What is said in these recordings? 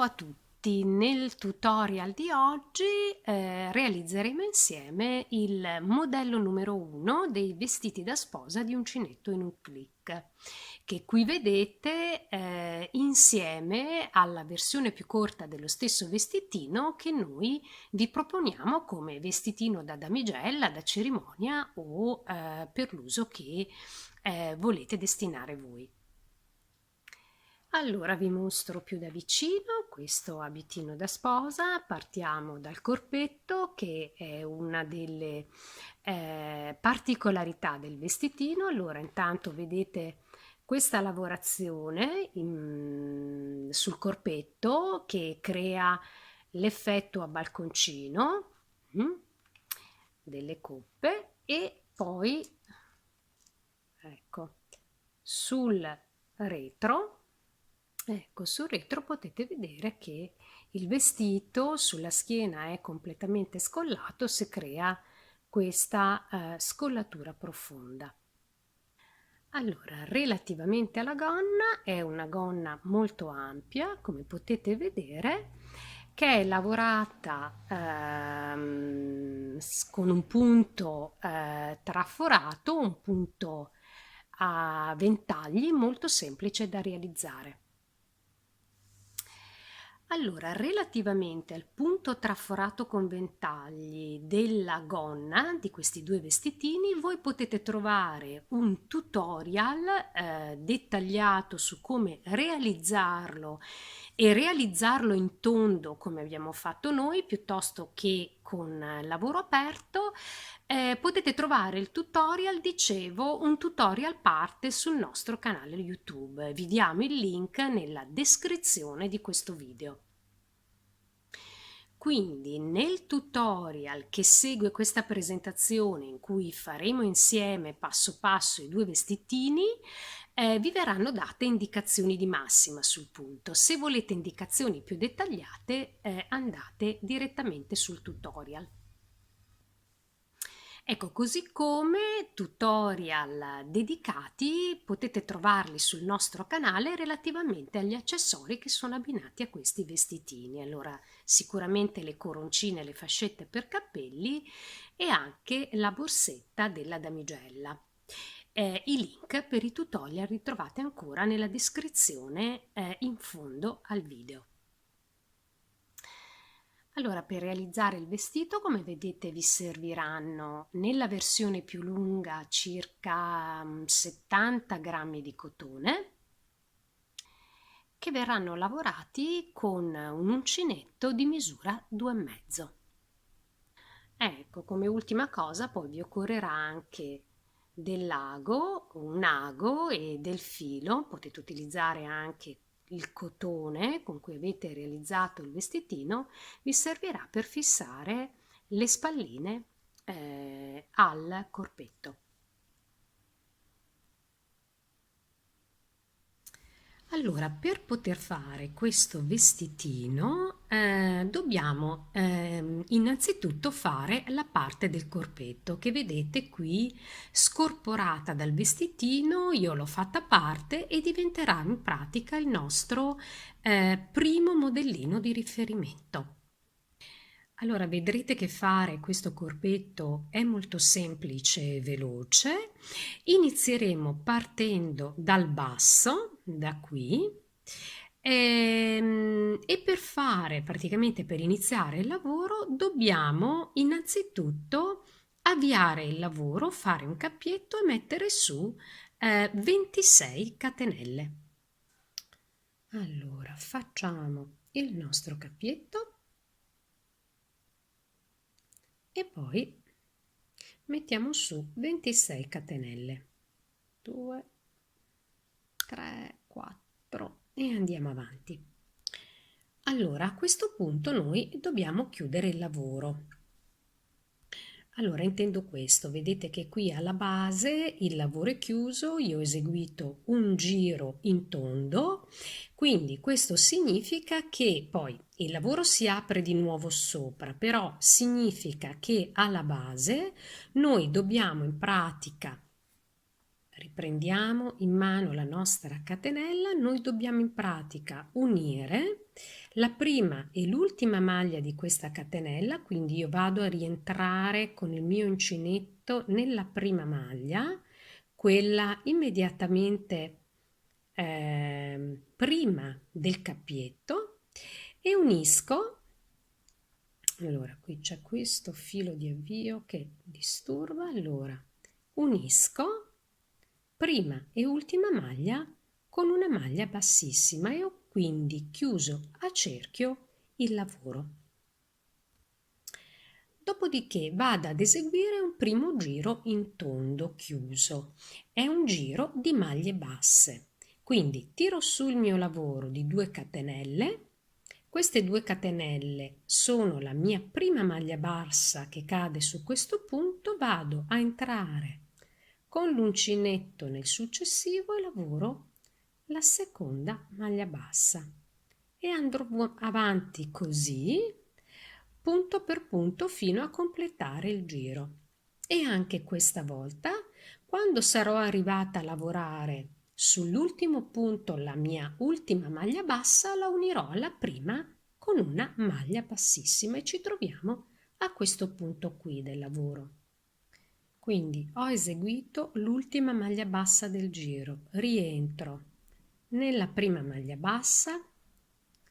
a tutti, nel tutorial di oggi realizzeremo insieme il modello numero 1 dei vestiti da sposa di Uncinetto in un click, che qui vedete insieme alla versione più corta dello stesso vestitino che noi vi proponiamo come vestitino da damigella, da cerimonia o per l'uso che volete destinare voi. Allora vi mostro più da vicino questo abitino da sposa. Partiamo dal corpetto, che è una delle particolarità del vestitino. Allora intanto vedete questa lavorazione sul corpetto che crea l'effetto a balconcino delle coppe, e poi ecco sul retro. Ecco, sul retro potete vedere che il vestito sulla schiena è completamente scollato, si crea questa scollatura profonda. Allora, relativamente alla gonna, è una gonna molto ampia, come potete vedere, che è lavorata con un punto traforato, un punto a ventagli molto semplice da realizzare. Allora, relativamente al punto traforato con ventagli della gonna di questi due vestitini, voi potete trovare un tutorial dettagliato su come realizzarlo, e realizzarlo in tondo come abbiamo fatto noi, piuttosto che con lavoro aperto. Potete trovare il tutorial, dicevo, un tutorial parte sul nostro canale YouTube. Vi diamo il link nella descrizione di questo video. Quindi nel tutorial che segue questa presentazione, in cui faremo insieme passo passo i due vestitini, vi verranno date indicazioni di massima sul punto. Se volete indicazioni più dettagliate, andate direttamente sul tutorial. Ecco, così come tutorial dedicati potete trovarli sul nostro canale relativamente agli accessori che sono abbinati a questi vestitini. Allora, sicuramente le coroncine, le fascette per capelli e anche la borsetta della damigella. I link per i tutorial li trovate ancora nella descrizione in fondo al video. Allora, per realizzare il vestito, come vedete, vi serviranno nella versione più lunga circa 70 grammi di cotone, che verranno lavorati con un uncinetto di misura 2,5. Ecco, come ultima cosa poi vi occorrerà anche dell'ago, un ago e del filo. Potete utilizzare anche il cotone con cui avete realizzato il vestitino, vi servirà per fissare le spalline al corpetto. Allora, per poter fare questo vestitino dobbiamo innanzitutto fare la parte del corpetto che vedete qui scorporata dal vestitino. Io l'ho fatta a parte e diventerà in pratica il nostro primo modellino di riferimento. Allora, vedrete che fare questo corpetto è molto semplice e veloce. Inizieremo partendo dal basso, da qui, e per iniziare il lavoro dobbiamo innanzitutto avviare il lavoro, fare un cappietto e mettere su 26 catenelle. Allora, facciamo il nostro cappietto e poi mettiamo su 26 catenelle, 2, 3, 4 e andiamo avanti. Allora, a questo punto noi dobbiamo chiudere il lavoro. Allora, intendo questo, vedete che qui alla base il lavoro è chiuso, io ho eseguito un giro in tondo, quindi questo significa che poi il lavoro si apre di nuovo sopra, però significa che alla base noi dobbiamo in pratica, riprendiamo in mano la nostra catenella, noi dobbiamo in pratica unire la prima e l'ultima maglia di questa catenella, quindi io vado a rientrare con il mio uncinetto nella prima maglia, quella immediatamente prima del cappietto, e unisco. Allora, qui c'è questo filo di avvio che disturba, allora unisco prima e ultima maglia con una maglia bassissima e ho quindi chiuso a cerchio il lavoro. Dopodiché vado ad eseguire un primo giro in tondo chiuso. È un giro di maglie basse. Quindi tiro su il mio lavoro di 2 catenelle. Queste 2 catenelle sono la mia prima maglia bassa che cade su questo punto. Vado a entrare con l'uncinetto nel successivo e lavoro la seconda maglia bassa e andrò avanti così punto per punto fino a completare il giro. E anche questa volta, quando sarò arrivata a lavorare sull'ultimo punto la mia ultima maglia bassa, la unirò alla prima con una maglia bassissima e ci troviamo a questo punto qui del lavoro. Quindi ho eseguito l'ultima maglia bassa del giro, rientro nella prima maglia bassa,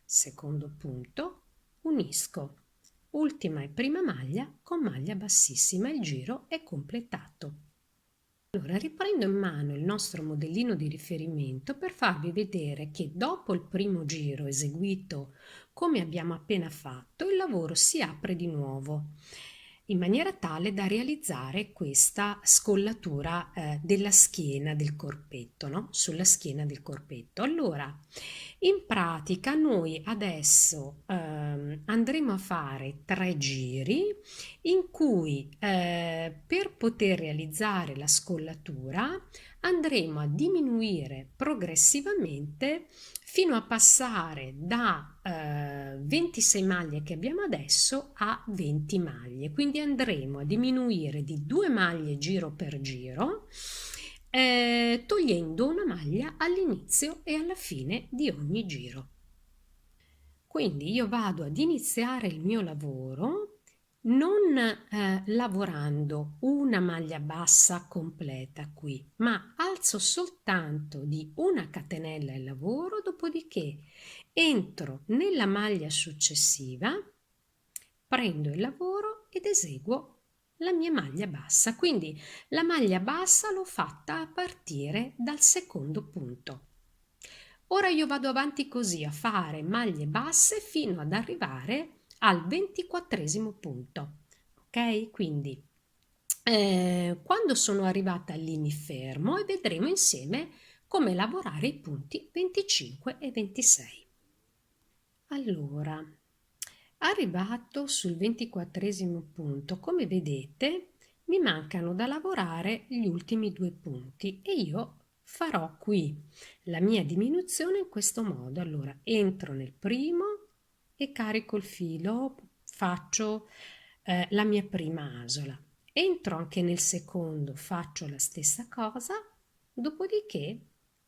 secondo punto, unisco ultima e prima maglia con maglia bassissima, il giro è completato. Allora riprendo in mano il nostro modellino di riferimento per farvi vedere che dopo il primo giro eseguito come abbiamo appena fatto, il lavoro si apre di nuovo in maniera tale da realizzare questa scollatura della schiena del corpetto, no? Sulla schiena del corpetto. Allora, in pratica noi adesso andremo a fare 3 giri in cui per poter realizzare la scollatura andremo a diminuire progressivamente fino a passare da 26 maglie che abbiamo adesso a 20 maglie. Quindi andremo a diminuire di 2 maglie giro per giro, togliendo una maglia all'inizio e alla fine di ogni giro. Quindi io vado ad iniziare il mio lavoro non lavorando una maglia bassa completa qui, ma alzo soltanto di una catenella il lavoro, dopodiché entro nella maglia successiva, prendo il lavoro ed eseguo la mia maglia bassa. Quindi la maglia bassa l'ho fatta a partire dal secondo punto. Ora io vado avanti così a fare maglie basse fino ad arrivare al 24° punto. Ok? Quindi quando sono arrivata lì mi fermo e vedremo insieme come lavorare i punti 25 e 26. Allora, arrivato sul 24° punto, come vedete, mi mancano da lavorare gli ultimi 2 punti e io farò qui la mia diminuzione in questo modo. Allora, entro nel primo e carico il filo, faccio la mia prima asola. Entro anche nel secondo, faccio la stessa cosa, dopodiché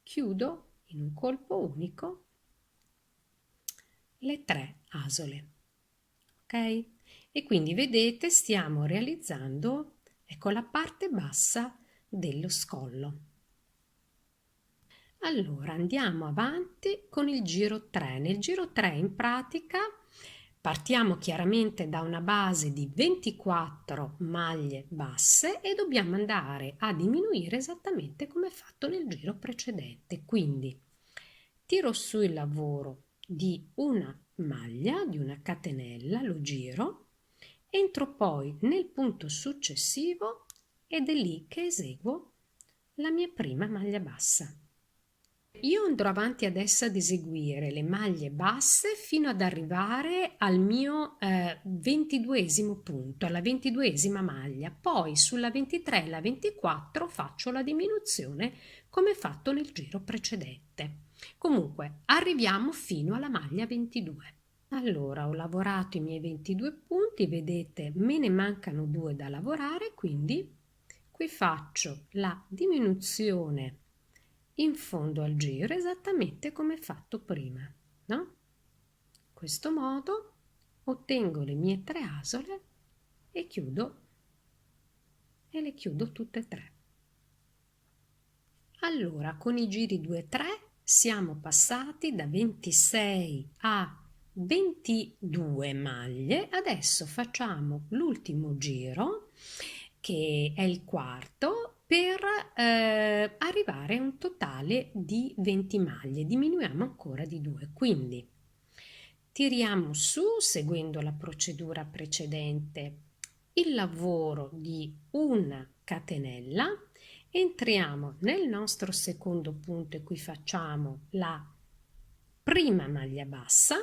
chiudo in un colpo unico le 3 asole. Ok? E quindi vedete stiamo realizzando, ecco, la parte bassa dello scollo. Allora andiamo avanti con il giro 3. Nel giro 3 in pratica partiamo chiaramente da una base di 24 maglie basse e dobbiamo andare a diminuire esattamente come fatto nel giro precedente. Quindi tiro su il lavoro di una maglia, di una catenella, lo giro, entro poi nel punto successivo ed è lì che eseguo la mia prima maglia bassa. Io andrò avanti adesso ad eseguire le maglie basse fino ad arrivare al mio 22° punto, alla 22ª maglia. Poi sulla 23 e la 24 faccio la diminuzione come fatto nel giro precedente. Comunque arriviamo fino alla maglia 22. Allora ho lavorato i miei 22 punti, vedete me ne mancano 2 da lavorare, quindi qui faccio la diminuzione in fondo al giro esattamente come fatto prima, no? questo modo ottengo le mie 3 asole e le chiudo tutte e 3. Allora, con i giri 2 e 3 siamo passati da 26 a 22 maglie. Adesso facciamo l'ultimo giro, che è il quarto, per arrivare a un totale di 20 maglie. Diminuiamo ancora di 2, quindi tiriamo su, seguendo la procedura precedente, il lavoro di una catenella, entriamo nel nostro secondo punto e qui facciamo la prima maglia bassa.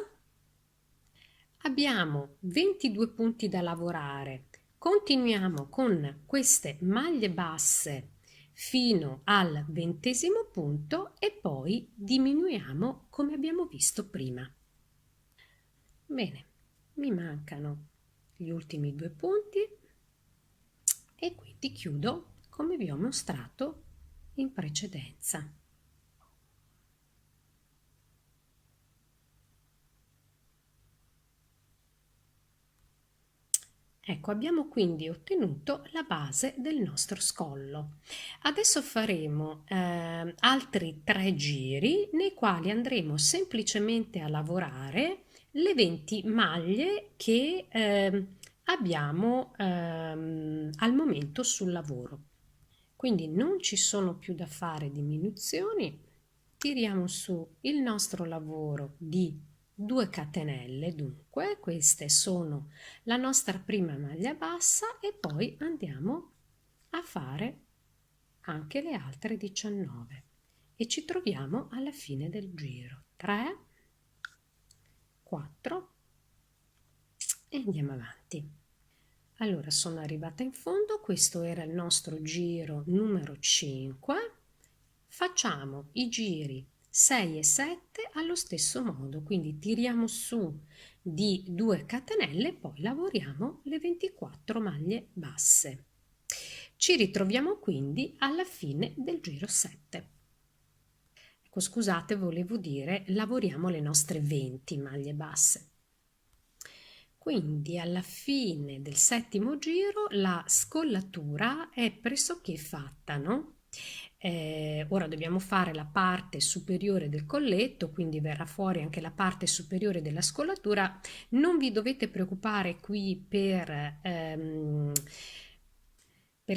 Abbiamo 22 punti da lavorare, continuiamo con queste maglie basse fino al 20° punto e poi diminuiamo come abbiamo visto prima. Bene, mi mancano gli ultimi 2 punti e quindi chiudo come vi ho mostrato in precedenza. Ecco, abbiamo quindi ottenuto la base del nostro scollo. Adesso faremo altri 3 giri nei quali andremo semplicemente a lavorare le 20 maglie che abbiamo al momento sul lavoro. Quindi non ci sono più da fare diminuzioni, tiriamo su il nostro lavoro di 2 catenelle, dunque queste sono la nostra prima maglia bassa e poi andiamo a fare anche le altre 19 e ci troviamo alla fine del giro. 3, 4 e andiamo avanti. Allora sono arrivata in fondo, questo era il nostro giro numero 5. Facciamo i giri 6 e 7 allo stesso modo, quindi tiriamo su di 2 catenelle e poi lavoriamo le 24 maglie basse. Ci ritroviamo quindi alla fine del giro 7. Ecco, scusate, volevo dire lavoriamo le nostre 20 maglie basse. Quindi alla fine del 7° giro la scollatura è pressoché fatta, no? Ora dobbiamo fare la parte superiore del colletto, quindi verrà fuori anche la parte superiore della scollatura. Non vi dovete preoccupare qui per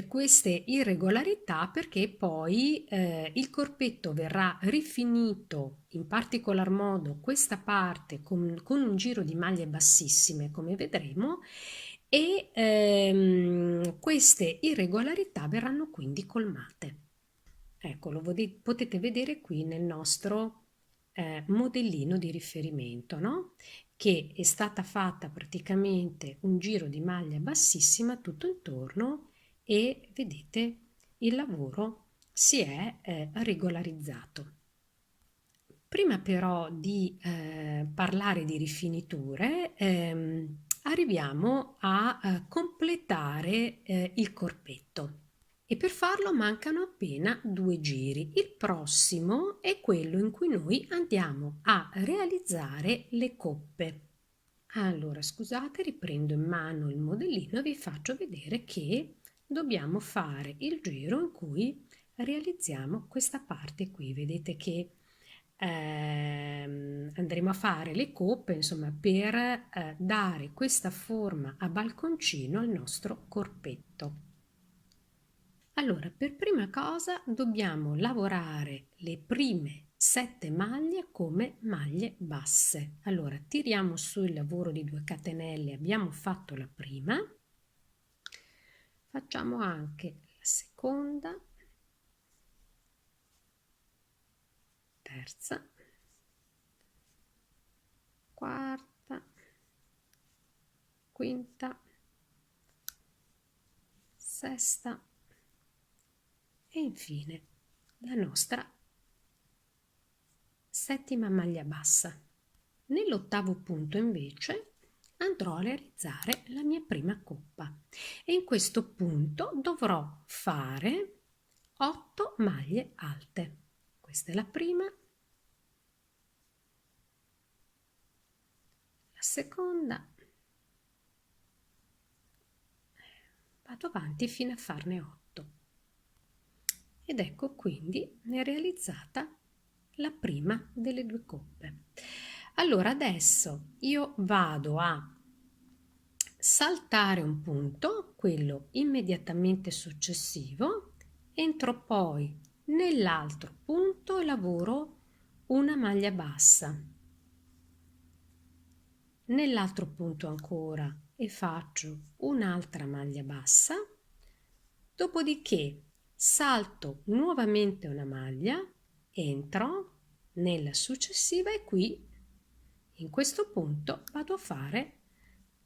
queste irregolarità, perché poi il corpetto verrà rifinito in particolar modo questa parte con un giro di maglie bassissime, come vedremo, e queste irregolarità verranno quindi colmate. Ecco, potete vedere qui nel nostro modellino di riferimento, no? Che è stata fatta praticamente un giro di maglia bassissima tutto intorno e vedete il lavoro si è regolarizzato. Prima però di parlare di rifiniture, arriviamo a completare il corpetto. E per farlo mancano appena 2 giri. Il prossimo è quello in cui noi andiamo a realizzare le coppe. Allora, scusate, riprendo in mano il modellino e vi faccio vedere che dobbiamo fare il giro in cui realizziamo questa parte qui. Vedete che andremo a fare le coppe, insomma, per dare questa forma a balconcino al nostro corpetto. Allora, per prima cosa dobbiamo lavorare le prime 7 maglie come maglie basse. Allora, tiriamo su il lavoro di 2 catenelle, abbiamo fatto la prima, facciamo anche la seconda, terza, quarta, quinta, sesta e infine la nostra 7ª maglia bassa. Nell'8° punto invece andrò a realizzare la mia prima coppa e in questo punto dovrò fare 8 maglie alte. Questa è la prima, seconda, vado avanti fino a farne 8 ed ecco quindi è realizzata la prima delle 2 coppe. Allora adesso io vado a saltare un punto, quello immediatamente successivo, entro poi nell'altro punto e lavoro una maglia bassa, nell'altro punto ancora e faccio un'altra maglia bassa, dopodiché salto nuovamente una maglia, entro nella successiva e qui in questo punto vado a fare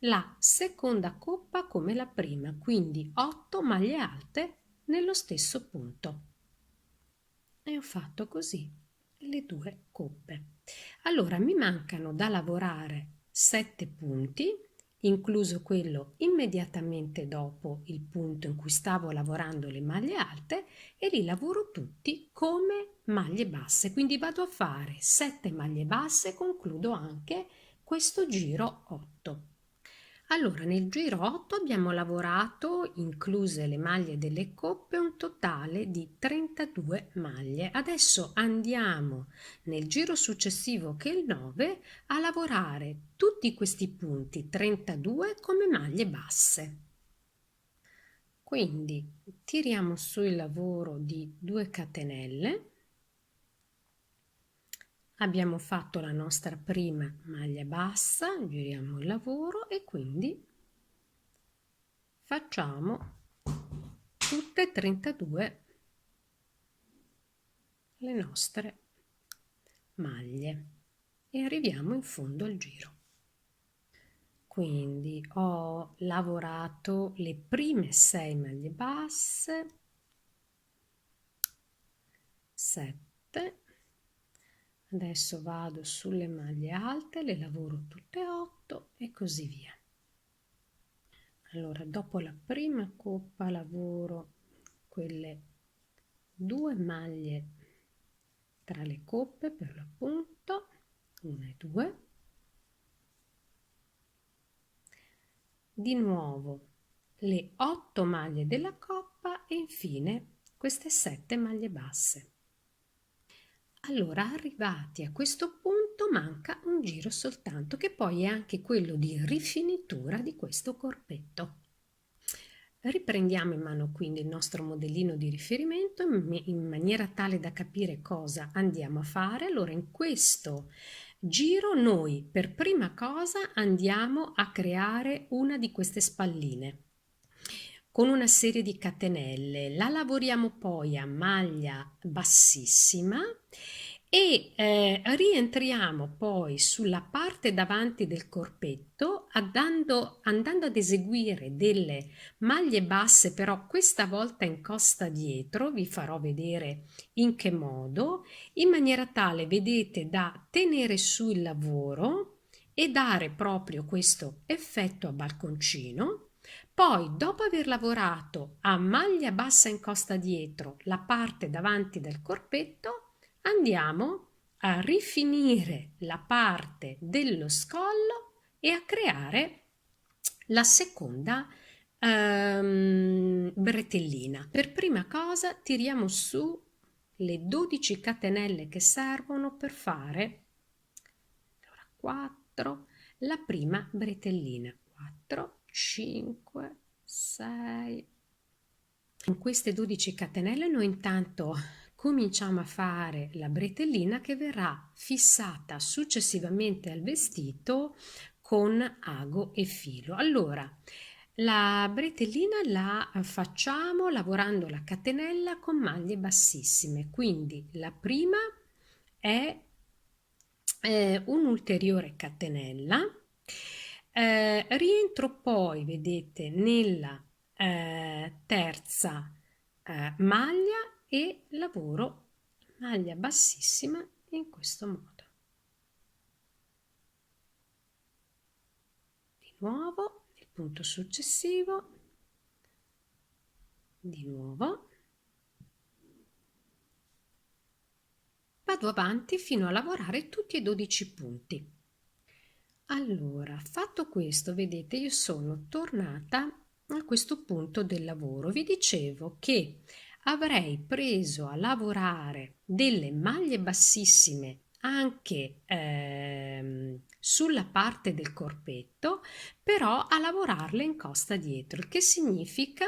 la seconda coppa come la prima, quindi 8 maglie alte nello stesso punto. E ho fatto così le 2 coppe. Allora mi mancano da lavorare 7 punti, incluso quello immediatamente dopo il punto in cui stavo lavorando le maglie alte, e li lavoro tutti come maglie basse. Quindi vado a fare 7 maglie basse e concludo anche questo giro 8. Allora, nel giro 8 abbiamo lavorato, incluse le maglie delle coppe, un totale di 32 maglie. Adesso andiamo nel giro successivo, che è il 9, a lavorare tutti questi punti 32 come maglie basse. Quindi tiriamo su il lavoro di 2 catenelle. Abbiamo fatto la nostra prima maglia bassa, giriamo il lavoro e quindi facciamo tutte e 32 le nostre maglie e arriviamo in fondo al giro. Quindi ho lavorato le prime 6 maglie basse, 7. Adesso vado sulle maglie alte, le lavoro tutte e 8 e così via. Allora, dopo la prima coppa lavoro quelle 2 maglie tra le coppe per l'appunto, 1 e 2. Di nuovo le 8 maglie della coppa e infine queste 7 maglie basse. Allora, arrivati a questo punto manca un giro soltanto, che poi è anche quello di rifinitura di questo corpetto. Riprendiamo in mano quindi il nostro modellino di riferimento in maniera tale da capire cosa andiamo a fare. Allora, in questo giro noi per prima cosa andiamo a creare una di queste spalline con una serie di catenelle, la lavoriamo poi a maglia bassissima e rientriamo poi sulla parte davanti del corpetto andando ad eseguire delle maglie basse, però questa volta in costa dietro, vi farò vedere in che modo, in maniera tale, vedete, da tenere su il lavoro e dare proprio questo effetto a balconcino. Poi, dopo aver lavorato a maglia bassa in costa dietro la parte davanti del corpetto, andiamo a rifinire la parte dello scollo e a creare la seconda bretellina. Per prima cosa tiriamo su le 12 catenelle che servono per fare 4, la prima bretellina. 4, 5, 6. Con queste 12 catenelle noi intanto cominciamo a fare la bretellina che verrà fissata successivamente al vestito con ago e filo. Allora, la bretellina la facciamo lavorando la catenella con maglie bassissime, quindi la prima è un'ulteriore catenella, rientro poi, vedete, nella terza maglia e lavoro maglia bassissima in questo modo. Di nuovo il punto successivo, di nuovo vado avanti fino a lavorare tutti e 12 punti. Allora, fatto questo, vedete, io sono tornata a questo punto del lavoro. Vi dicevo che avrei preso a lavorare delle maglie bassissime anche sulla parte del corpetto, però a lavorarle in costa dietro, il che significa,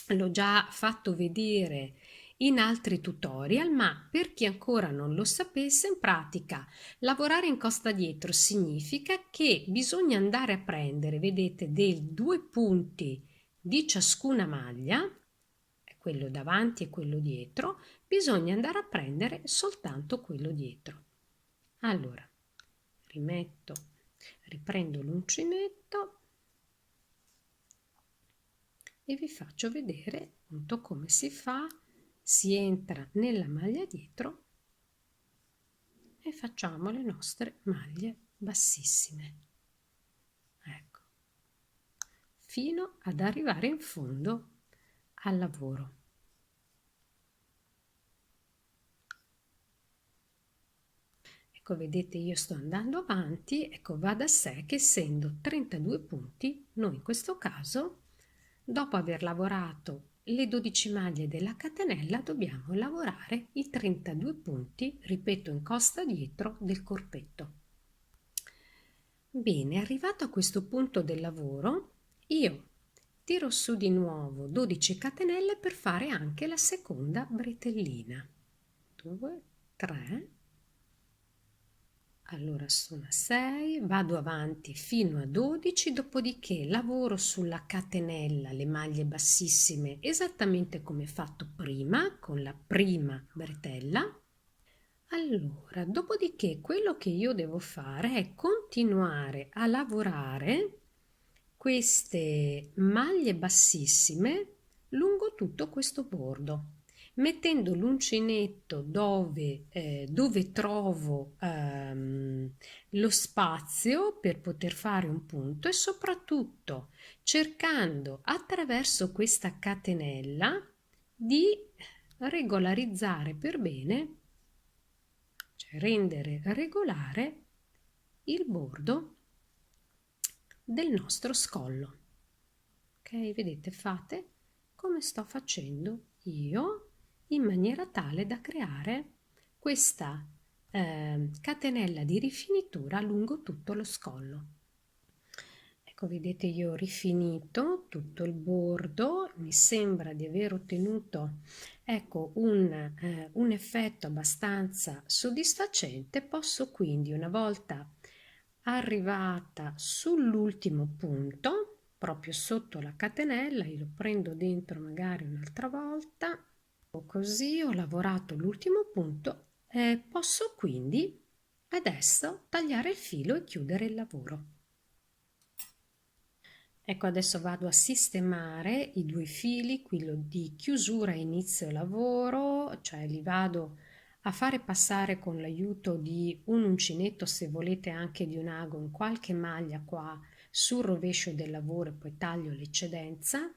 l'ho già fatto vedere in altri tutorial, ma per chi ancora non lo sapesse, in pratica lavorare in costa dietro significa che bisogna andare a prendere, vedete, dei due punti di ciascuna maglia, quello davanti e quello dietro, bisogna andare a prendere soltanto quello dietro. Allora, riprendo l'uncinetto e vi faccio vedere appunto come si fa. Si entra nella maglia dietro e facciamo le nostre maglie bassissime, ecco, fino ad arrivare in fondo al lavoro. Ecco, vedete, io sto andando avanti, ecco, va da sé che essendo 32 punti, noi in questo caso, dopo aver lavorato le 12 maglie della catenella, dobbiamo lavorare i 32 punti, ripeto, in costa dietro del corpetto. Bene, arrivato a questo punto del lavoro, io tiro su di nuovo 12 catenelle per fare anche la seconda bretellina. 2, 3, allora sono 6, vado avanti fino a 12, dopodiché lavoro sulla catenella le maglie bassissime esattamente come fatto prima con la prima bretella. Allora, dopodiché quello che io devo fare è continuare a lavorare queste maglie bassissime lungo tutto questo bordo, mettendo l'uncinetto dove trovo lo spazio per poter fare un punto e soprattutto cercando attraverso questa catenella di regolarizzare per bene, cioè rendere regolare il bordo del nostro scollo. Ok, vedete, fate come sto facendo io in maniera tale da creare questa catenella di rifinitura lungo tutto lo scollo. Ecco, vedete, io ho rifinito tutto il bordo, mi sembra di aver ottenuto, ecco, un effetto abbastanza soddisfacente. Posso quindi, una volta arrivata sull'ultimo punto, proprio sotto la catenella, io lo prendo dentro magari un'altra volta, così ho lavorato l'ultimo punto, posso quindi adesso tagliare il filo e chiudere il lavoro. Ecco, adesso vado a sistemare i due fili, quello di chiusura e inizio lavoro, cioè li vado a fare passare con l'aiuto di un uncinetto, se volete anche di un ago, in qualche maglia qua sul rovescio del lavoro e poi taglio l'eccedenza.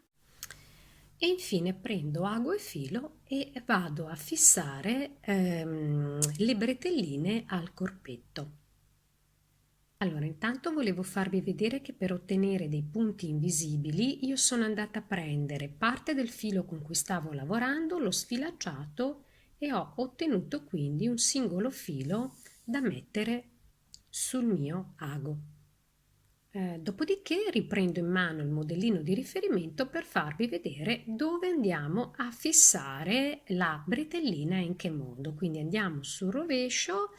E infine prendo ago e filo e vado a fissare le bretelline al corpetto. Allora, intanto volevo farvi vedere che per ottenere dei punti invisibili io sono andata a prendere parte del filo con cui stavo lavorando, l'ho sfilacciato e ho ottenuto quindi un singolo filo da mettere sul mio ago. Dopodiché riprendo in mano il modellino di riferimento per farvi vedere dove andiamo a fissare la bretellina e in che modo. Quindi andiamo sul rovescio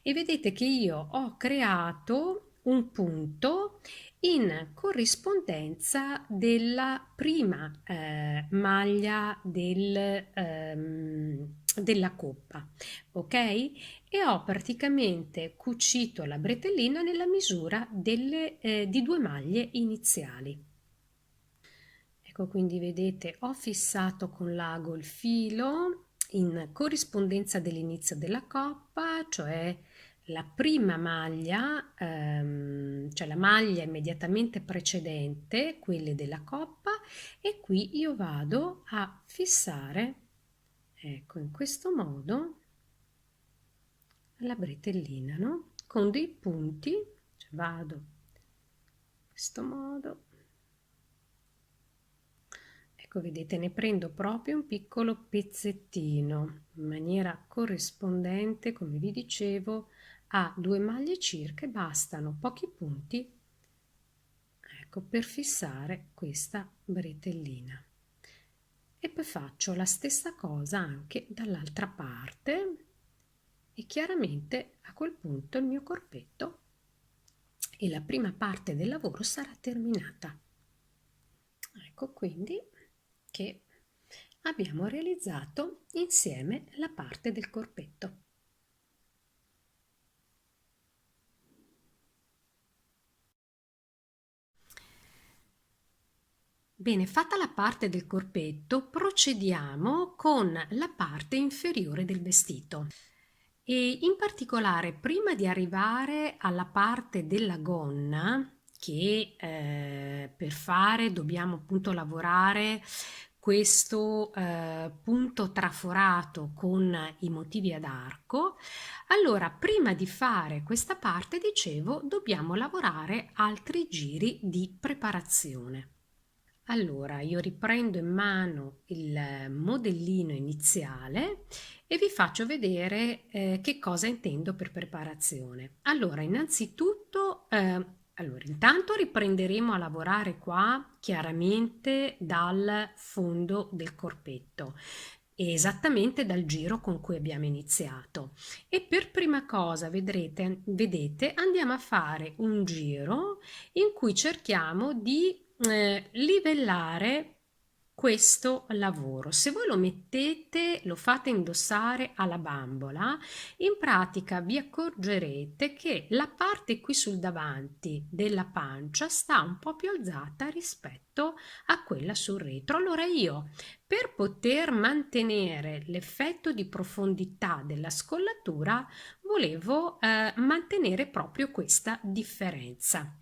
e vedete che io ho creato un punto in corrispondenza della prima maglia della coppa, ok? E ho praticamente cucito la bretellina nella misura di due maglie iniziali. Ecco, quindi vedete, ho fissato con l'ago il filo in corrispondenza dell'inizio della coppa, cioè la prima maglia, cioè la maglia immediatamente precedente, quelle della coppa, e qui io vado a fissare, ecco, in questo modo la bretellina, no? Con dei punti, vado in questo modo. Ecco, vedete, ne prendo proprio un piccolo pezzettino in maniera corrispondente, come vi dicevo, a 2 maglie circa, e bastano pochi punti, ecco, per fissare questa bretellina. E poi faccio la stessa cosa anche dall'altra parte e chiaramente a quel punto il mio corpetto e la prima parte del lavoro sarà terminata. Ecco quindi che abbiamo realizzato insieme la parte del corpetto. Bene, fatta la parte del corpetto, procediamo con la parte inferiore del vestito. E in particolare, prima di arrivare alla parte della gonna, che per fare dobbiamo appunto lavorare questo punto traforato con i motivi ad arco, allora prima di fare questa parte, dicevo, dobbiamo lavorare altri giri di preparazione. Allora, io riprendo in mano il modellino iniziale e vi faccio vedere che cosa intendo per preparazione. Allora, innanzitutto, intanto riprenderemo a lavorare qua chiaramente dal fondo del corpetto, esattamente dal giro con cui abbiamo iniziato. E per prima cosa, vedete, andiamo a fare un giro in cui cerchiamo di livellare questo lavoro. Se voi lo mettete, lo fate indossare alla bambola, in pratica vi accorgerete che la parte qui sul davanti della pancia sta un po' più alzata rispetto a quella sul retro. Allora io, per poter mantenere l'effetto di profondità della scollatura, volevo mantenere proprio questa differenza.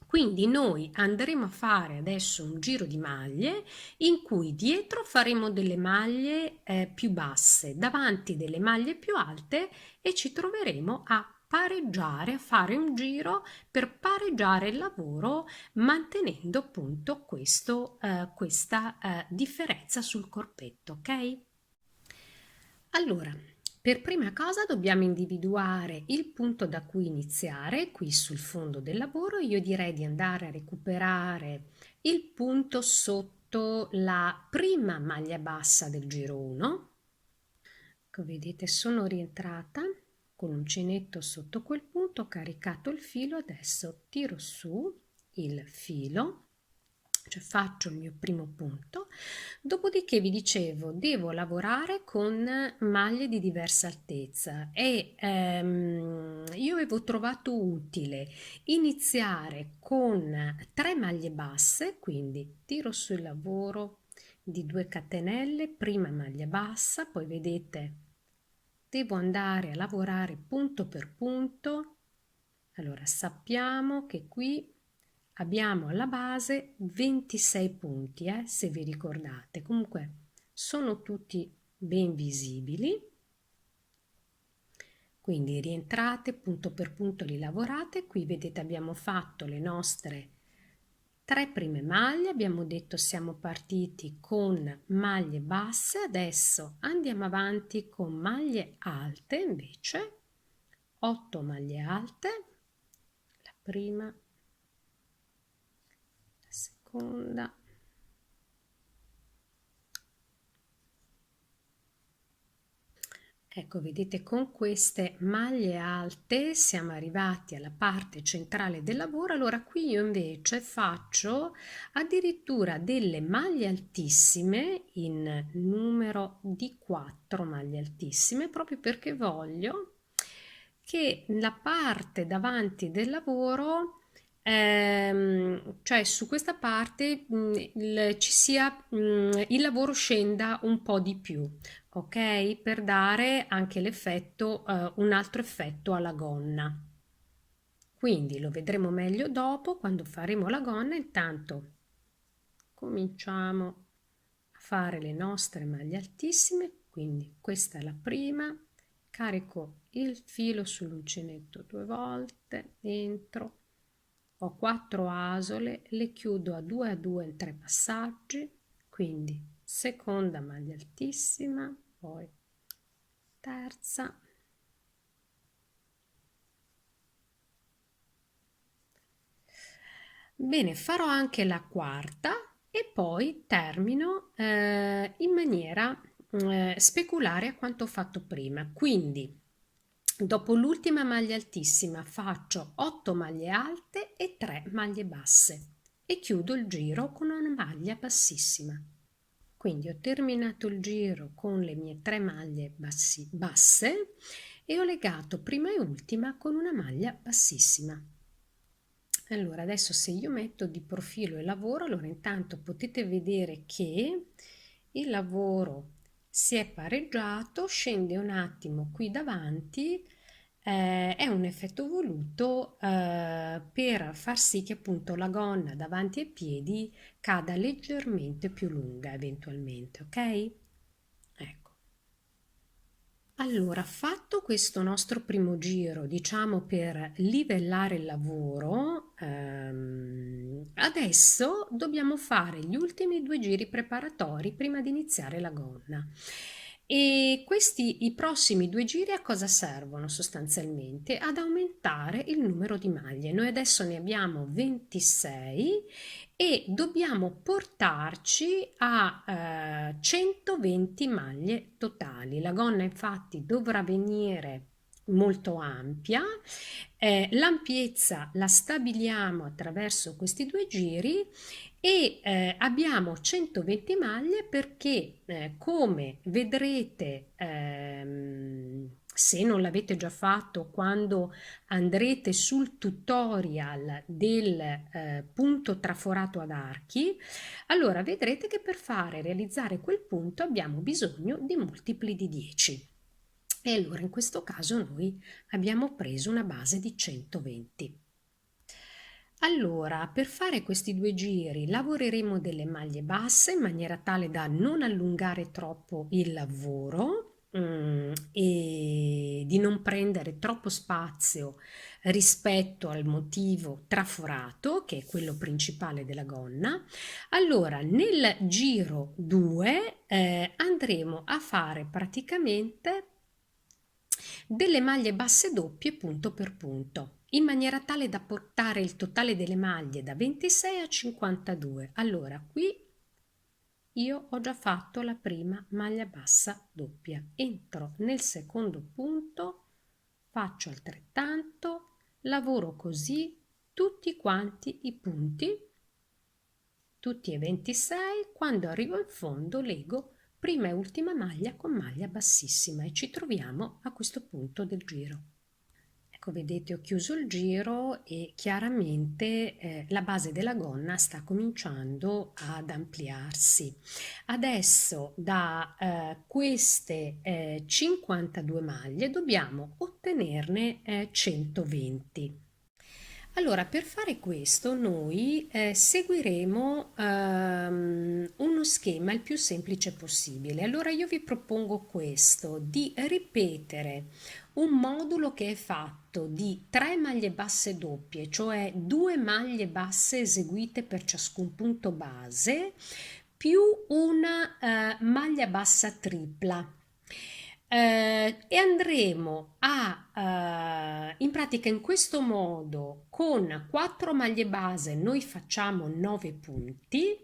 Quindi noi andremo a fare adesso un giro di maglie in cui dietro faremo delle maglie più basse, davanti delle maglie più alte, e ci troveremo a pareggiare, a fare un giro per pareggiare il lavoro, mantenendo appunto questa differenza sul corpetto, ok? Allora, per prima cosa dobbiamo individuare il punto da cui iniziare. Qui sul fondo del lavoro io direi di andare a recuperare il punto sotto la prima maglia bassa del giro 1. Come vedete sono rientrata con l'uncinetto sotto quel punto, ho caricato il filo, adesso tiro su il filo, cioè faccio il mio primo punto. Dopodiché vi dicevo, devo lavorare con maglie di diversa altezza e io avevo trovato utile iniziare con 3 maglie basse, quindi tiro sul lavoro di 2 catenelle, prima maglia bassa, poi vedete devo andare a lavorare punto per punto. Allora sappiamo che qui abbiamo alla base 26 punti, se vi ricordate. Comunque sono tutti ben visibili. Quindi rientrate, punto per punto li lavorate. Qui vedete abbiamo fatto le nostre 3 prime maglie, abbiamo detto siamo partiti con maglie basse, adesso andiamo avanti con maglie alte, invece 8 maglie alte, la prima, la seconda, ecco, vedete, con queste maglie alte siamo arrivati alla parte centrale del lavoro. Allora qui io invece faccio addirittura delle maglie altissime in numero di 4 maglie altissime, proprio perché voglio che la parte davanti del lavoro, cioè su questa parte il lavoro scenda un po' di più, ok? Per dare anche l'effetto, un altro effetto alla gonna. Quindi lo vedremo meglio dopo quando faremo la gonna. Intanto cominciamo a fare le nostre maglie altissime, quindi questa è la prima, carico il filo sull'uncinetto 2 volte, entro, ho 4 asole, le chiudo a 2 in 3 passaggi, quindi seconda maglia altissima, poi terza, bene, farò anche la quarta e poi termino in maniera speculare a quanto ho fatto prima. Quindi dopo l'ultima maglia altissima faccio 8 maglie alte e 3 maglie basse e chiudo il giro con una maglia bassissima. Quindi ho terminato il giro con le mie 3 maglie basse e ho legato prima e ultima con una maglia bassissima. Allora, adesso se io metto di profilo il lavoro, allora intanto potete vedere che il lavoro si è pareggiato, scende un attimo qui davanti, è un effetto voluto per far sì che appunto la gonna davanti ai piedi cada leggermente più lunga eventualmente, ok? Ecco. Allora, fatto questo nostro primo giro, diciamo per livellare il lavoro, adesso dobbiamo fare gli ultimi 2 giri preparatori prima di iniziare la gonna. E questi, i prossimi 2 giri a cosa servono sostanzialmente? Ad aumentare il numero di maglie. Noi adesso ne abbiamo 26 e dobbiamo portarci a 120 maglie totali. La gonna infatti dovrà venire molto ampia, l'ampiezza la stabiliamo attraverso questi 2 giri e abbiamo 120 maglie perché come vedrete se non l'avete già fatto quando andrete sul tutorial del punto traforato ad archi, allora vedrete che per realizzare quel punto abbiamo bisogno di multipli di 10. E allora in questo caso noi abbiamo preso una base di 120. Allora, per fare questi 2 giri lavoreremo delle maglie basse in maniera tale da non allungare troppo il lavoro e di non prendere troppo spazio rispetto al motivo traforato, che è quello principale della gonna. Allora, nel giro 2 andremo a fare praticamente delle maglie basse doppie punto per punto, in maniera tale da portare il totale delle maglie da 26 a 52. Allora, qui io ho già fatto la prima maglia bassa doppia, entro nel secondo punto, faccio altrettanto, lavoro così tutti quanti i punti, tutti e 26, quando arrivo in fondo lego prima e ultima maglia con maglia bassissima e ci troviamo a questo punto del giro. Ecco, vedete, ho chiuso il giro e chiaramente la base della gonna sta cominciando ad ampliarsi. Adesso da queste 52 maglie dobbiamo ottenerne 120. Allora, per fare questo noi seguiremo uno schema il più semplice possibile. Allora io vi propongo questo, di ripetere un modulo che è fatto di 3 maglie basse doppie, cioè 2 maglie basse eseguite per ciascun punto base, più una maglia bassa tripla. E andremo in pratica in questo modo con 4 maglie base noi facciamo 9 punti.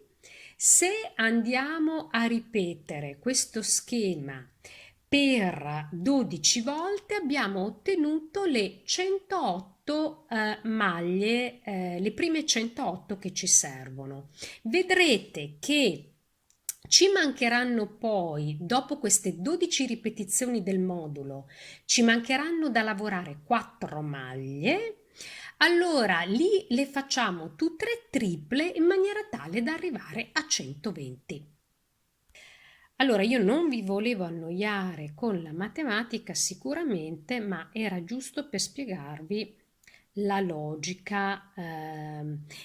Se andiamo a ripetere questo schema per 12 volte abbiamo ottenuto le 108 maglie, le prime 108 che ci servono. Vedrete che ci mancheranno poi, dopo queste 12 ripetizioni del modulo, ci mancheranno da lavorare 4 maglie. Allora lì le facciamo tutte e triple in maniera tale da arrivare a 120. Allora io non vi volevo annoiare con la matematica sicuramente, ma era giusto per spiegarvi la logica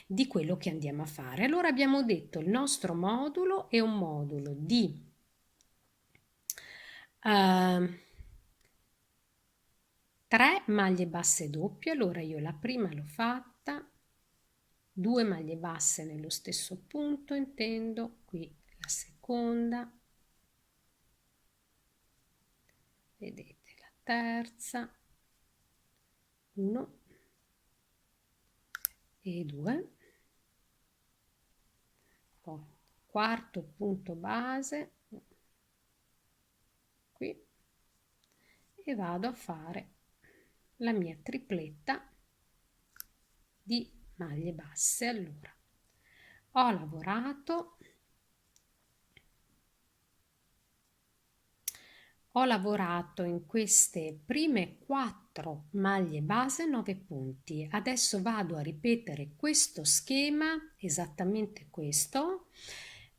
di quello che andiamo a fare. Allora abbiamo detto il nostro modulo è un modulo di 3 maglie basse doppie. Allora io la prima l'ho fatta, 2 maglie basse nello stesso punto, intendo, qui la seconda, vedete la terza, 1 e 2, poi quarto punto base qui e vado a fare la mia tripletta di maglie basse. Allora ho lavorato in queste prime 4 maglie base 9 punti. Adesso vado a ripetere questo schema, esattamente questo,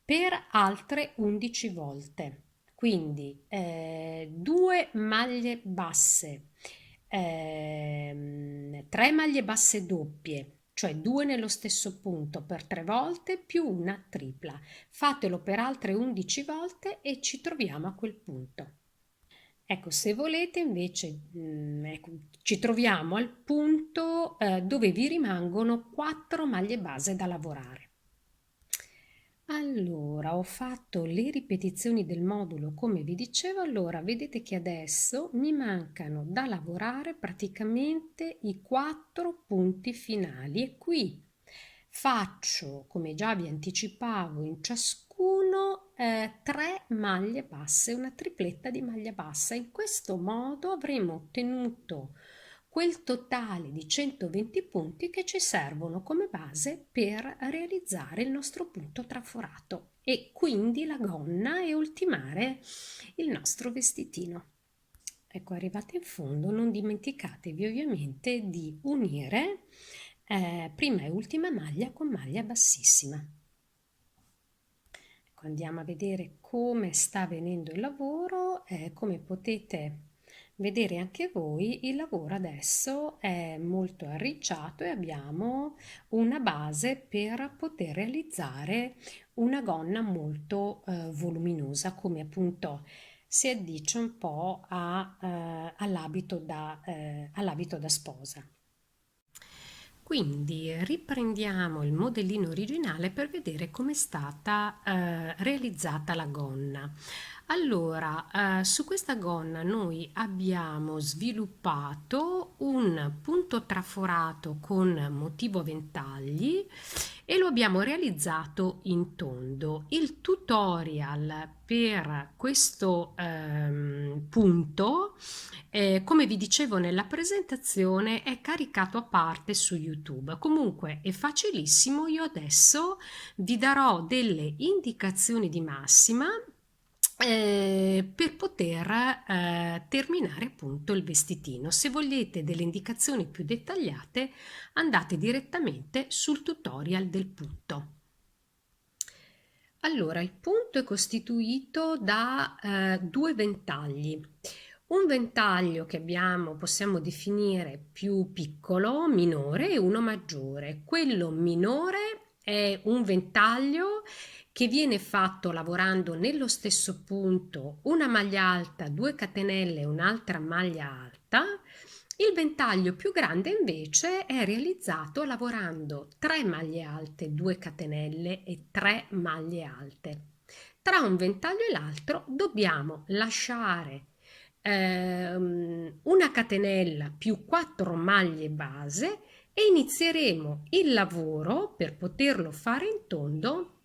per altre 11 volte. Quindi 2 maglie basse, 3 maglie basse doppie, cioè 2 nello stesso punto per 3 volte più una tripla. Fatelo per altre 11 volte e ci troviamo a quel punto. Ecco, se volete invece, ecco, ci troviamo al punto dove vi rimangono 4 maglie base da lavorare. Allora, ho fatto le ripetizioni del modulo come vi dicevo, allora vedete che adesso mi mancano da lavorare praticamente i 4 punti finali e qui faccio, come già vi anticipavo, in ciascuno 3 maglie basse, una tripletta di maglia bassa. In questo modo avremo ottenuto quel totale di 120 punti che ci servono come base per realizzare il nostro punto traforato e quindi la gonna e ultimare il nostro vestitino. Ecco, arrivate in fondo, non dimenticatevi ovviamente di unire prima e ultima maglia con maglia bassissima. Ecco, andiamo a vedere come sta venendo il lavoro, come potete vedere anche voi, il lavoro adesso è molto arricciato e abbiamo una base per poter realizzare una gonna molto voluminosa, come appunto si addice un po' all'abito da sposa. Quindi riprendiamo il modellino originale per vedere come è stata realizzata la gonna. Allora, su questa gonna noi abbiamo sviluppato un punto traforato con motivo ventagli e lo abbiamo realizzato in tondo. Il tutorial per questo punto, come vi dicevo nella presentazione, è caricato a parte su YouTube. Comunque è facilissimo, io adesso vi darò delle indicazioni di massima per poter terminare appunto il vestitino. Se volete delle indicazioni più dettagliate, andate direttamente sul tutorial del punto. Allora, il punto è costituito da 2 ventagli. Un ventaglio che possiamo definire più piccolo, minore, e uno maggiore. Quello minore è un ventaglio che viene fatto lavorando nello stesso punto una maglia alta, 2 catenelle e un'altra maglia alta. Il ventaglio più grande invece è realizzato lavorando 3 maglie alte, 2 catenelle e 3 maglie alte. Tra un ventaglio e l'altro dobbiamo lasciare una catenella più 4 maglie base e inizieremo il lavoro per poterlo fare in tondo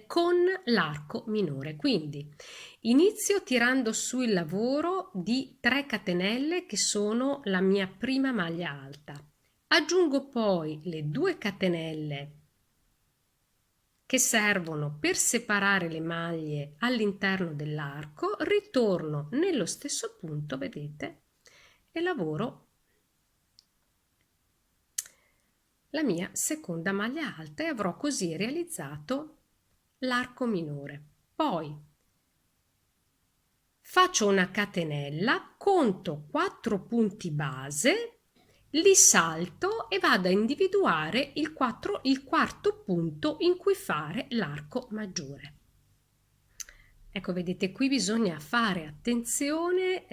con l'arco minore. Quindi inizio tirando su il lavoro di 3 catenelle che sono la mia prima maglia alta. Aggiungo poi le 2 catenelle che servono per separare le maglie all'interno dell'arco, ritorno nello stesso punto, vedete, e lavoro la mia seconda maglia alta e avrò così realizzato l'arco minore. Poi faccio una catenella, conto 4 punti base, li salto e vado a individuare il quarto punto in cui fare l'arco maggiore. Ecco, vedete, qui bisogna fare attenzione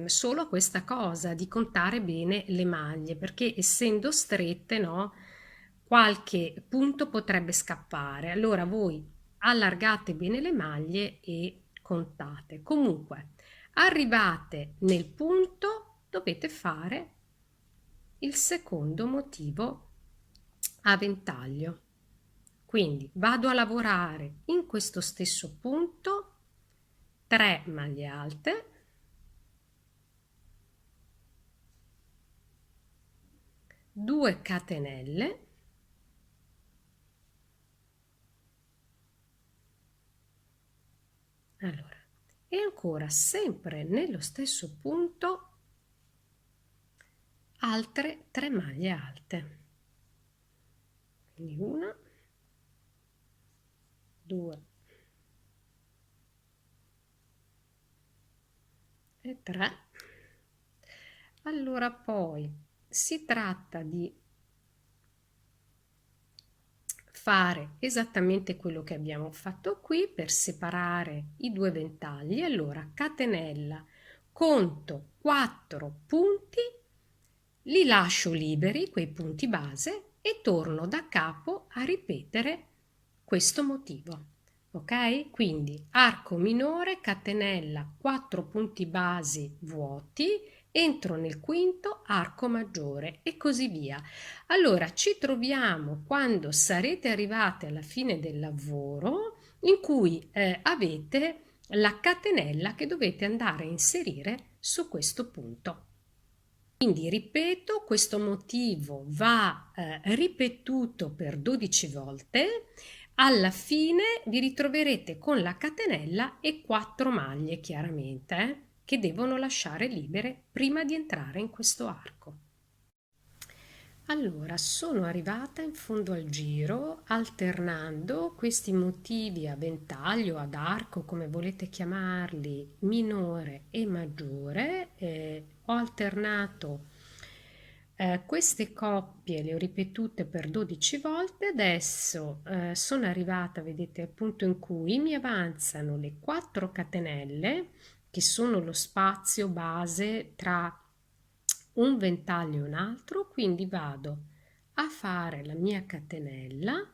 solo a questa cosa di contare bene le maglie, perché essendo strette, no, qualche punto potrebbe scappare. Allora voi allargate bene le maglie e contate. Comunque, arrivate nel punto, dovete fare il secondo motivo a ventaglio. Quindi vado a lavorare in questo stesso punto 3 maglie alte, 2 catenelle, allora, e ancora sempre nello stesso punto altre 3 maglie alte. Quindi 1, 2 e 3. Allora poi si tratta di fare esattamente quello che abbiamo fatto qui per separare i due ventagli. Allora catenella, conto 4 punti, li lascio liberi, quei punti base, e torno da capo a ripetere questo motivo. Ok? Quindi arco minore, catenella, 4 punti basi vuoti, entro nel quinto, arco maggiore e così via. Allora ci troviamo quando sarete arrivate alla fine del lavoro in cui avete la catenella che dovete andare a inserire su questo punto. Quindi ripeto, questo motivo va ripetuto per 12 volte. Alla fine vi ritroverete con la catenella e 4 maglie chiaramente che devono lasciare libere prima di entrare in questo arco. Allora, sono arrivata in fondo al giro alternando questi motivi a ventaglio, ad arco, come volete chiamarli, minore e maggiore. Ho alternato queste coppie, le ho ripetute per 12 volte. Adesso sono arrivata, vedete, al punto in cui mi avanzano le 4 catenelle, che sono lo spazio base tra un ventaglio e un altro, quindi vado a fare la mia catenella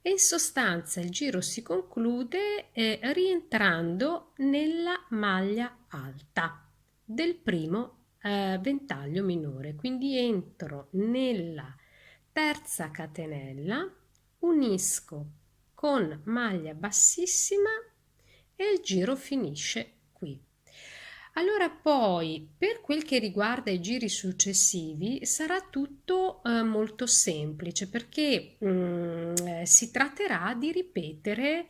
e in sostanza il giro si conclude rientrando nella maglia alta del primo ventaglio minore, quindi entro nella terza catenella, unisco con maglia bassissima e il giro finisce qui. Allora poi, per quel che riguarda i giri successivi, sarà tutto molto semplice perché si tratterà di ripetere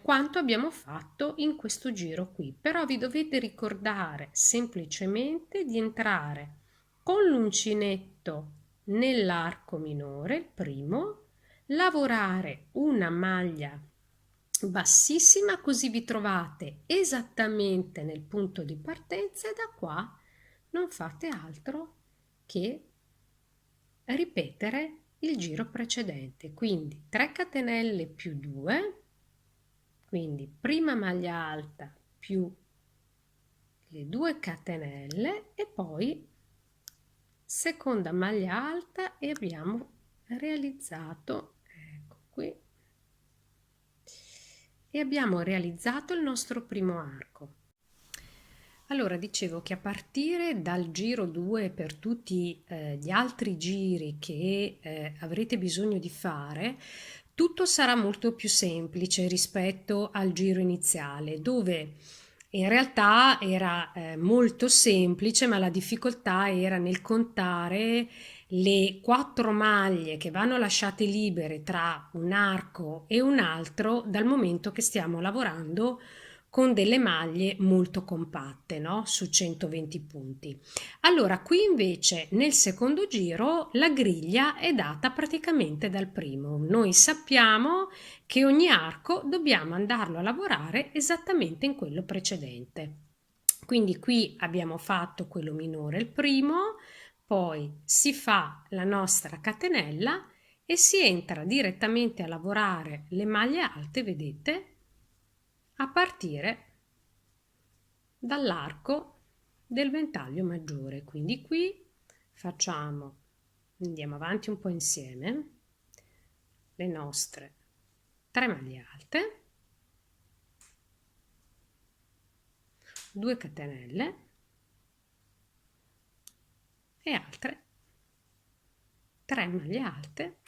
quanto abbiamo fatto in questo giro qui. Però vi dovete ricordare semplicemente di entrare con l'uncinetto nell'arco minore, il primo, lavorare una maglia bassissima, così vi trovate esattamente nel punto di partenza e da qua non fate altro che ripetere il giro precedente. Quindi 3 catenelle più 2, quindi prima maglia alta più le 2 catenelle e poi seconda maglia alta e abbiamo realizzato, ecco qui, e abbiamo realizzato il nostro primo arco. Allora, dicevo che a partire dal giro 2 per tutti gli altri giri che avrete bisogno di fare, tutto sarà molto più semplice rispetto al giro iniziale, dove in realtà era molto semplice, ma la difficoltà era nel contare le 4 maglie che vanno lasciate libere tra un arco e un altro dal momento che stiamo lavorando con delle maglie molto compatte, no? Su 120 punti. Allora, qui invece nel secondo giro la griglia è data praticamente dal primo. Noi sappiamo che ogni arco dobbiamo andarlo a lavorare esattamente in quello precedente. Quindi qui abbiamo fatto quello minore il primo, poi si fa la nostra catenella e si entra direttamente a lavorare le maglie alte, vedete? a partire dall'arco del ventaglio maggiore. Quindi qui andiamo avanti un po' insieme, le nostre 3 maglie alte, 2 catenelle e altre 3 maglie alte,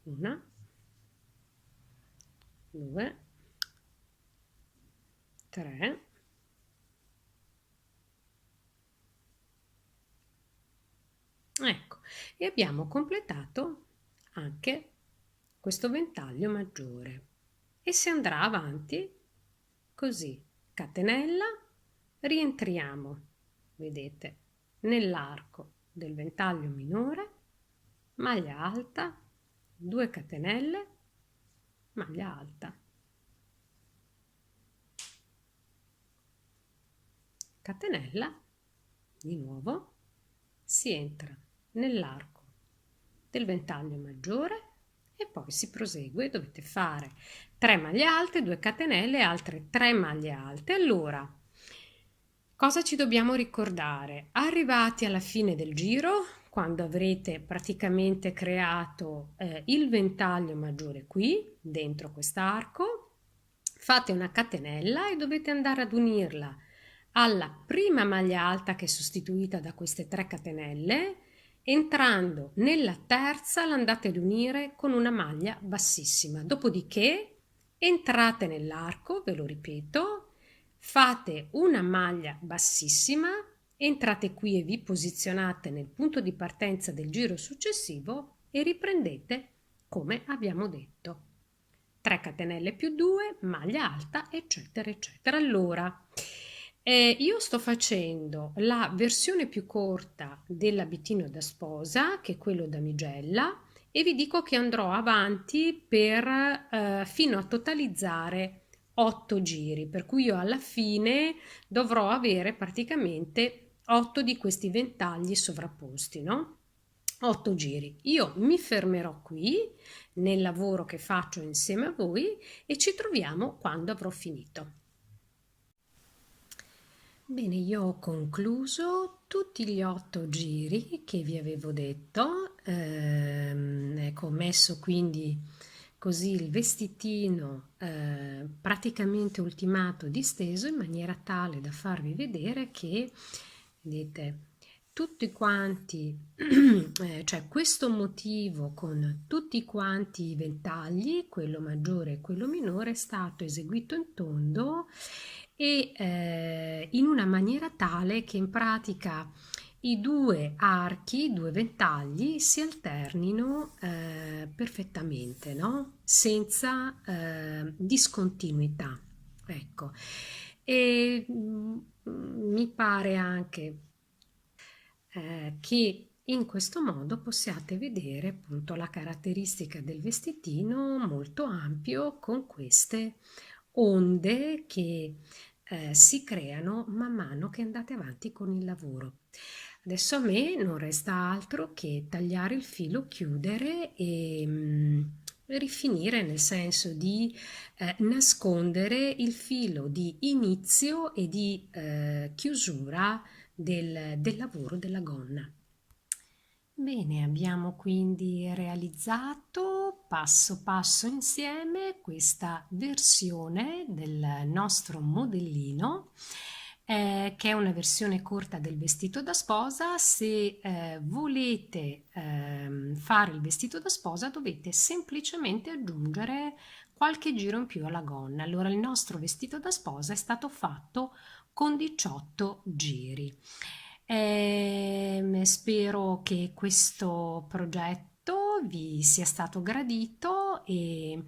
1, 2, 3, ecco, e abbiamo completato anche questo ventaglio maggiore e si andrà avanti così, catenella, rientriamo, vedete, nell'arco del ventaglio minore, maglia alta, 2 catenelle, maglia alta, catenella, di nuovo, si entra nell'arco del ventaglio maggiore e poi si prosegue. Dovete fare 3 maglie alte, 2 catenelle e altre 3 maglie alte. Allora, cosa ci dobbiamo ricordare? Arrivati alla fine del giro, quando avrete praticamente creato il ventaglio maggiore qui, dentro quest'arco, fate una catenella e dovete andare ad unirla alla prima maglia alta che è sostituita da queste 3 catenelle. Entrando nella terza l'andate ad unire con una maglia bassissima, dopodiché entrate nell'arco, ve lo ripeto, fate una maglia bassissima, entrate qui e vi posizionate nel punto di partenza del giro successivo e riprendete come abbiamo detto. 3 catenelle più 2, maglia alta, eccetera, eccetera. Allora, io sto facendo la versione più corta dell'abitino da sposa, che è quello damigella, e vi dico che andrò avanti fino a totalizzare 8 giri, per cui io alla fine dovrò avere praticamente 8 di questi ventagli sovrapposti, no? 8 giri. Io mi fermerò qui nel lavoro che faccio insieme a voi e ci troviamo quando avrò finito. Bene, io ho concluso tutti gli 8 giri che vi avevo detto, ecco, ho messo quindi così il vestitino praticamente ultimato disteso in maniera tale da farvi vedere che, vedete, tutti quanti, cioè questo motivo con tutti quanti i ventagli, quello maggiore e quello minore, è stato eseguito in tondo e in una maniera tale che in pratica i due archi, i due ventagli si alternino perfettamente, no? Senza discontinuità. Ecco. E mi pare anche che in questo modo possiate vedere appunto la caratteristica del vestitino molto ampio con queste onde che si creano man mano che andate avanti con il lavoro. Adesso a me non resta altro che tagliare il filo, chiudere e rifinire, nel senso di nascondere il filo di inizio e di chiusura del lavoro della gonna. Bene, abbiamo quindi realizzato passo passo insieme questa versione del nostro modellino, che è una versione corta del vestito da sposa. Se volete fare il vestito da sposa dovete semplicemente aggiungere qualche giro in più alla gonna. Allora il nostro vestito da sposa è stato fatto con 18 giri. Spero che questo progetto vi sia stato gradito e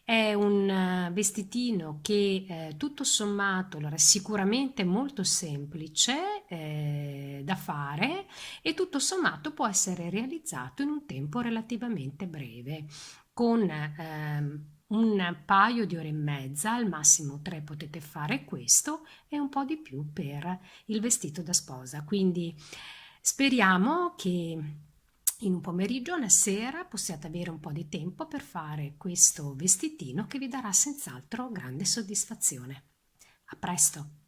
è un vestitino che tutto sommato allora, è sicuramente molto semplice da fare e tutto sommato può essere realizzato in un tempo relativamente breve con un paio di ore e mezza, al massimo 3 potete fare questo e un po' di più per il vestito da sposa. Quindi speriamo che in un pomeriggio, una sera, possiate avere un po' di tempo per fare questo vestitino che vi darà senz'altro grande soddisfazione. A presto!